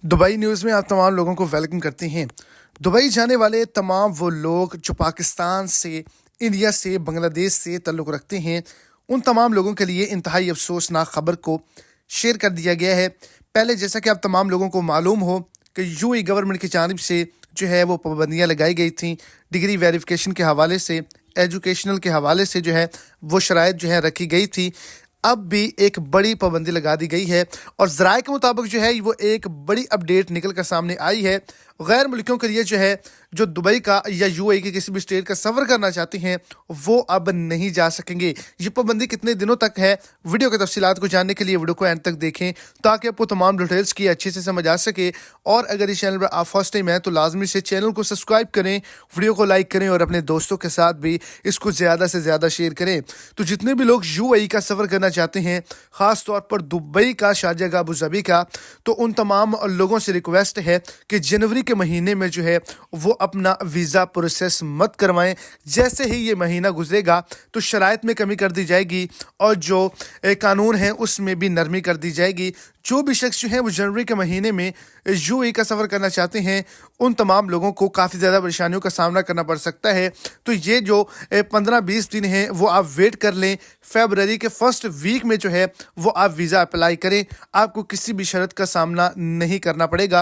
Dubai news में आप तमाम लोगों को वेलकम करते हैं। दुबई जाने वाले तमाम वो लोग जो पाकिस्तान से, इंडिया से, बांग्लादेश से ताल्लुक़ रखते हैं, उन तमाम लोगों के लिए इंतहाई अफसोसनाक ख़बर को शेयर कर दिया गया है। पहले जैसा कि आप तमाम लोगों को मालूम हो कि यूएई गवर्नमेंट की जानिब से जो है वो पाबंदियाँ लगाई गई थीं, डिग्री वेरिफिकेशन के हवाले से, एजुकेशनल के हवाले से जो है वो शराइत जो है रखी गई थी। अब भी एक बड़ी पाबंदी लगा दी गई है और ज़राए के मुताबिक जो है वो एक बड़ी अपडेट निकल कर सामने आई है। गैर मुल्कियों के लिए जो है जो दुबई का या यूएई के किसी भी स्टेट का सफ़र करना चाहते हैं वो अब नहीं जा सकेंगे। ये पाबंदी कितने दिनों तक है, वीडियो की तफसीलात को जानने के लिए वीडियो को एंड तक देखें ताकि आपको तमाम डिटेल्स की अच्छे से समझ आ सके। और अगर इस चैनल पर आप फर्स्ट टाइम हैं तो लाजमी से चैनल को सब्सक्राइब करें, वीडियो को लाइक करें और अपने दोस्तों के साथ भी इसको ज़्यादा से ज़्यादा शेयर करें। तो जितने भी लोग यूएई का सफ़र करना चाहते हैं, ख़ास तौर पर दुबई का, शारजाह का, अबू धाबी का, तो उन तमाम लोगों से रिक्वेस्ट है कि जनवरी के महीने में जो है वो अपना वीज़ा प्रोसेस मत करवाएं। जैसे ही ये महीना गुजरेगा तो शराइत में कमी कर दी जाएगी और जो कानून है उसमें भी नरमी कर दी जाएगी। जो भी शख्स जो है वो जनवरी के महीने में यूएई का सफ़र करना चाहते हैं उन तमाम लोगों को काफ़ी ज़्यादा परेशानियों का सामना करना पड़ सकता है। तो ये जो 15-20 दिन हैं वो आप वेट कर लें। फरवरी के फर्स्ट वीक में जो है वो आप वीज़ा अप्लाई करें, आपको किसी भी शर्त का सामना नहीं करना पड़ेगा।